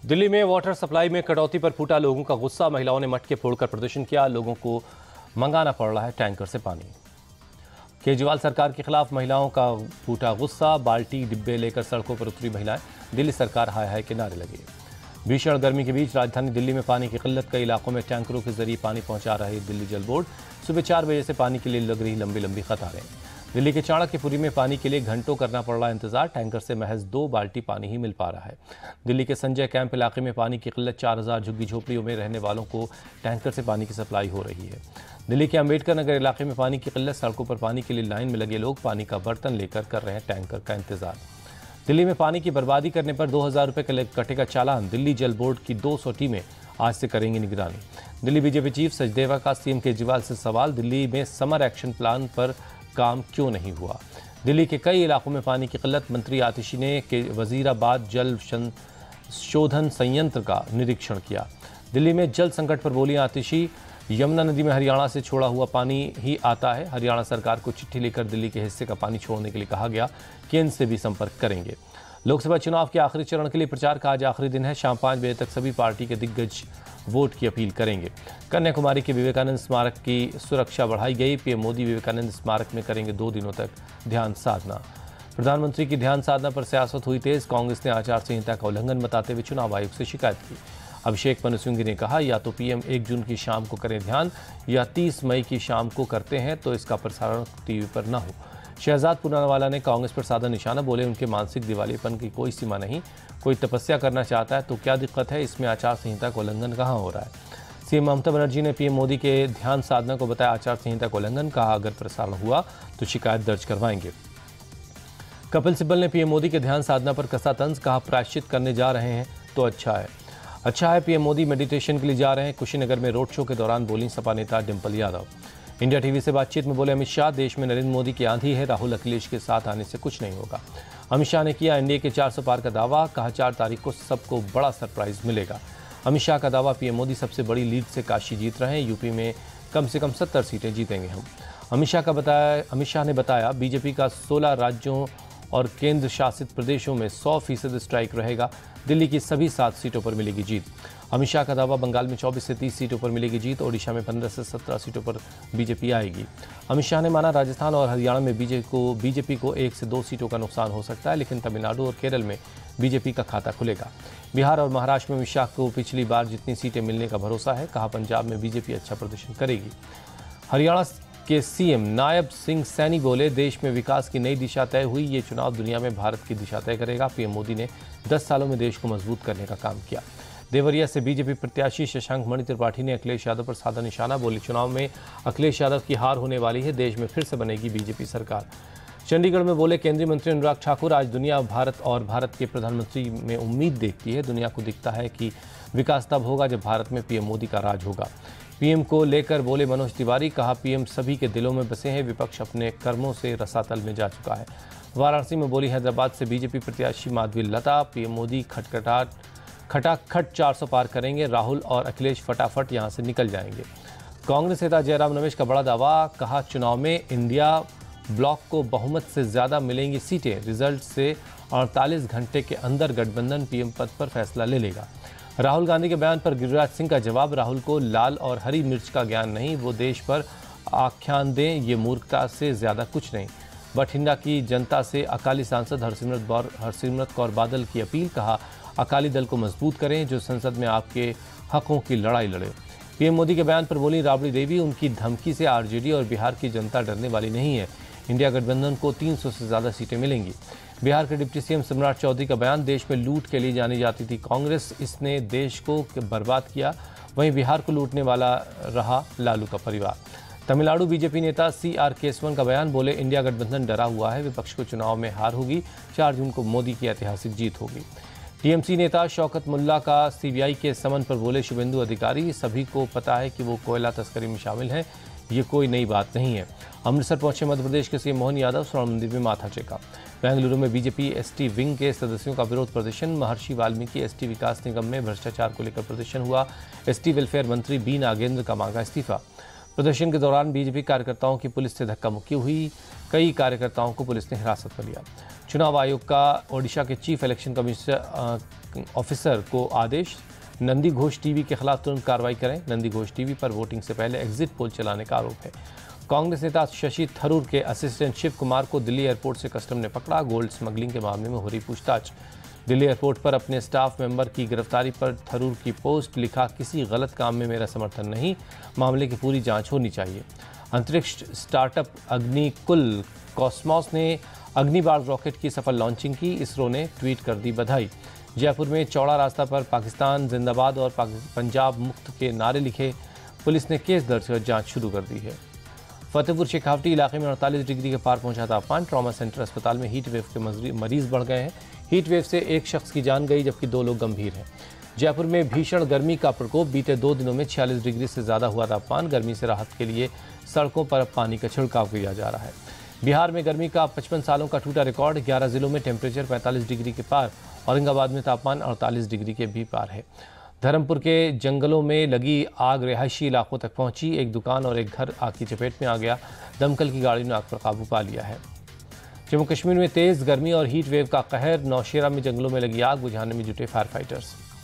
दिल्ली में water supply में कटौती पर फूटा लोगों का गुस्सा। महिलाओं ने मटके फोड़कर प्रदर्शन किया। लोगों को मंगाना पड़ रहा है टैंकर से पानी। केजरीवाल सरकार के खिलाफ महिलाओं का फूटा गुस्सा। बाल्टी डिब्बे लेकर सड़कों पर उतरी महिलाएं। दिल्ली सरकार हाय हाय के नारे लगे। भीषण गर्मी के बीच राजधानी दिल्ली में पानी की किल्लत। कई इलाकों में टैंकरों के जरिए पानी पहुंचा रही दिल्ली जल बोर्ड। सुबह 4 बजे से पानी के लिए लग रही लंबी लंबी कतारें। दिल्ली के चाणक्यपुरी में पानी के लिए घंटों करना पड़ रहा इंतजार। टैंकर से महज 2 बाल्टी पानी ही मिल पा रहा है। दिल्ली के संजय कैंप इलाके में पानी की किल्लत। 4000 झुग्गी झोपड़ियों में रहने वालों को टैंकर से पानी की सप्लाई हो रही है। दिल्ली के अंबेडकर नगर इलाके में पानी की किल्लत। सड़कों पर पानी के लिए लाइन में लगे लोग पानी का बर्तन लेकर कर रहे हैं टैंकर का इंतजार। दिल्ली में पानी की बर्बादी करने पर 2000 रुपये का कटेगा चालान। दिल्ली जल बोर्ड की 200 टीमें आज से करेंगी निगरानी। दिल्ली बीजेपी चीफ सचदेवा का सीएम केजरीवाल से सवाल। दिल्ली में समर एक्शन प्लान पर काम क्यों नहीं हुआ। दिल्ली के कई इलाकों में पानी की किल्लत। मंत्री आतिशी ने वजीराबाद जल शोधन संयंत्र का निरीक्षण किया। दिल्ली में जल संकट पर बोली आतिशी। यमुना नदी में हरियाणा से छोड़ा हुआ पानी ही आता है। हरियाणा सरकार को चिट्ठी लिखकर दिल्ली के हिस्से का पानी छोड़ने के लिए कहा गया। केंद्र से भी संपर्क करेंगे। लोकसभा चुनाव के आखिरी चरण के लिए प्रचार का आज आखिरी दिन है। शाम 5 बजे तक सभी पार्टी के दिग्गज वोट की अपील करेंगे। कन्याकुमारी के विवेकानंद स्मारक की सुरक्षा बढ़ाई गई। पीएम मोदी विवेकानंद स्मारक में करेंगे 2 दिनों तक ध्यान साधना। प्रधानमंत्री की ध्यान साधना पर सियासत हुई तेज। कांग्रेस ने आचार संहिता का उल्लंघन बताते हुए चुनाव आयोग से शिकायत की। अभिषेक मनु सिंघवी ने कहा, या तो पीएम 1 जून की शाम को करें ध्यान, या 30 मई की शाम को करते हैं तो इसका प्रसारण टीवी पर न हो। शहजाद पुनावाला ने कांग्रेस पर साधा निशाना। बोले, उनके मानसिक दिवालियेपन की कोई सीमा नहीं। कोई तपस्या करना चाहता है तो क्या दिक्कत है, इसमें आचार संहिता का उल्लंघन कहाँ हो रहा है। सीएम ममता बनर्जी ने पीएम मोदी के ध्यान साधना को बताया आचार संहिता का उल्लंघन। कहा, अगर प्रसारण हुआ तो शिकायत दर्ज करवाएंगे। कपिल सिब्बल ने पीएम मोदी के ध्यान साधना पर कसा तंज। कहा, प्रायश्चित करने जा रहे हैं तो अच्छा है पीएम मोदी मेडिटेशन के लिए जा रहे हैं। कुशीनगर में रोड शो के दौरान बोली सपा नेता डिंपल यादव। इंडिया टीवी से बातचीत में बोले अमित शाह, देश में नरेंद्र मोदी की आंधी है। राहुल अखिलेश के साथ आने से कुछ नहीं होगा। अमित शाह ने किया एनडीए के 400 पार का दावा। कहा, 4 तारीख को सबको बड़ा सरप्राइज मिलेगा। अमित शाह का दावा, पीएम मोदी सबसे बड़ी लीड से काशी जीत रहे हैं। यूपी में कम से कम 70 सीटें जीतेंगे हम। अमित शाह ने बताया बीजेपी का 16 राज्यों और केंद्र शासित प्रदेशों में 100% स्ट्राइक रहेगा। दिल्ली की सभी 7 सीटों पर मिलेगी जीत। अमित शाह का दावा, बंगाल में 24 से 30 सीटों पर मिलेगी जीत। ओडिशा में 15 से 17 सीटों पर बीजेपी आएगी। अमित शाह ने माना, राजस्थान और हरियाणा में बीजेपी को 1 से 2 सीटों का नुकसान हो सकता है, लेकिन तमिलनाडु और केरल में बीजेपी का खाता खुलेगा। बिहार और महाराष्ट्र में अमित शाह को पिछली बार जितनी सीटें मिलने का भरोसा है। कहा, पंजाब में बीजेपी अच्छा प्रदर्शन करेगी। हरियाणा के सीएम नायब सिंह सैनी बोले, देश में विकास की नई दिशा तय हुई। ये चुनाव दुनिया में भारत की दिशा तय करेगा। पीएम मोदी ने 10 सालों में देश को मजबूत करने का काम किया। देवरिया से बीजेपी प्रत्याशी शशांक मणि त्रिपाठी ने अखिलेश यादव पर साधा निशाना। बोले, चुनाव में अखिलेश यादव की हार होने वाली है। देश में फिर से बनेगी बीजेपी सरकार। चंडीगढ़ में बोले केंद्रीय मंत्री अनुराग ठाकुर, आज दुनिया भारत और भारत के प्रधानमंत्री में उम्मीद देखती है। दुनिया को दिखता है कि विकास तब होगा जब भारत में पीएम मोदी का राज होगा। पीएम को लेकर बोले मनोज तिवारी। कहा, पीएम सभी के दिलों में बसे हैं। विपक्ष अपने कर्मों से रसातल में जा चुका है। वाराणसी में बोली हैदराबाद से बीजेपी प्रत्याशी माधवी लता। पीएम मोदी खटाखट 400 पार करेंगे। राहुल और अखिलेश फटाफट यहां से निकल जाएंगे। कांग्रेस नेता जयराम रमेश का बड़ा दावा। कहा, चुनाव में इंडिया ब्लॉक को बहुमत से ज्यादा मिलेंगी सीटें। रिजल्ट से 48 घंटे के अंदर गठबंधन पीएम पद पर फैसला ले लेगा। राहुल गांधी के बयान पर गिरिराज सिंह का जवाब। राहुल को लाल और हरी मिर्च का ज्ञान नहीं, वो देश पर आख्यान दें, ये मूर्खता से ज्यादा कुछ नहीं। बठिंडा की जनता से अकाली सांसद हरसिमरत कौर बादल की अपील। कहा, अकाली दल को मजबूत करें जो संसद में आपके हकों की लड़ाई लड़े। पीएम मोदी के बयान पर बोली राबड़ी देवी, उनकी धमकी से आरजेडी और बिहार की जनता डरने वाली नहीं है। इंडिया गठबंधन को 300 से ज्यादा सीटें मिलेंगी। बिहार के डिप्टी सीएम सम्राट चौधरी का बयान। देश में लूट के लिए जानी जाती थी कांग्रेस, इसने देश को बर्बाद किया। वहीं बिहार को लूटने वाला रहा लालू का परिवार। तमिलनाडु बीजेपी नेता CR केसवन का बयान। बोले, इंडिया गठबंधन डरा हुआ है। विपक्ष को चुनाव में हार होगी। 4 जून को मोदी की ऐतिहासिक जीत होगी। टीएमसी नेता शौकत मुल्ला का सीबीआई के समन पर बोले शुभेंदु अधिकारी, सभी को पता है कि वो कोयला तस्करी में शामिल हैं। ये कोई नई बात नहीं है। अमृतसर पहुंचे मध्य प्रदेश के सीएम मोहन यादव। स्वर्ण मंदिर में माथा टेका। बेंगलुरु में बीजेपी एसटी विंग के सदस्यों का विरोध प्रदर्शन। महर्षि वाल्मीकि एसटी विकास निगम में भ्रष्टाचार को लेकर प्रदर्शन हुआ। एसटी वेलफेयर मंत्री बी नागेंद्र का मांगा इस्तीफा। प्रदर्शन के दौरान बीजेपी कार्यकर्ताओं की पुलिस से धक्का मुक्की हुई। कई कार्यकर्ताओं को पुलिस ने हिरासत में लिया। चुनाव आयोग का ओडिशा के चीफ इलेक्शन कमिश्नर ऑफिसर को आदेश, नंदी घोष टीवी के खिलाफ तुरंत कार्रवाई करें। नंदी घोष टीवी पर वोटिंग से पहले एग्जिट पोल चलाने का आरोप है। कांग्रेस नेता शशि थरूर के असिस्टेंट शिव कुमार को दिल्ली एयरपोर्ट से कस्टम ने पकड़ा। गोल्ड स्मगलिंग के मामले में हो रही पूछताछ। दिल्ली एयरपोर्ट पर अपने स्टाफ मेंबर की गिरफ्तारी पर थरूर की पोस्ट, लिखा किसी गलत काम में मेरा समर्थन नहीं, मामले की पूरी जांच होनी चाहिए। अंतरिक्ष स्टार्टअप अग्निकुल कॉस्मॉस ने अग्निबाण रॉकेट की सफल लॉन्चिंग की। इसरो ने ट्वीट कर दी बधाई। जयपुर में चौड़ा रास्ता पर पाकिस्तान जिंदाबाद और पंजाब मुक्त के नारे लिखे। पुलिस ने केस दर्ज कर जांच शुरू कर दी है। फतेहपुर शेखावटी इलाके में 48 डिग्री के पार पहुंचा तापमान। ट्रॉमा सेंटर अस्पताल में हीट वेव के मरीज बढ़ गए हैं। हीट वेव से एक शख्स की जान गई जबकि 2 लोग गंभीर हैं। जयपुर में भीषण गर्मी का प्रकोप। बीते 2 दिनों में 46 डिग्री से ज़्यादा हुआ तापमान। गर्मी से राहत के लिए सड़कों पर अब पानी का छिड़काव किया जा रहा है। बिहार में गर्मी का 55 सालों का टूटा रिकॉर्ड। 11 जिलों में टेम्परेचर 45 डिग्री के पार। औरंगाबाद में तापमान 48 डिग्री के भी पार है। धर्मपुर के जंगलों में लगी आग रिहायशी इलाकों तक पहुंची। एक दुकान और एक घर आग की चपेट में आ गया। दमकल की गाड़ी ने आग पर काबू पा लिया है। जम्मू कश्मीर में तेज गर्मी और हीट वेव का कहर। नौशेरा में जंगलों में लगी आग बुझाने में जुटे फायर फाइटर्स।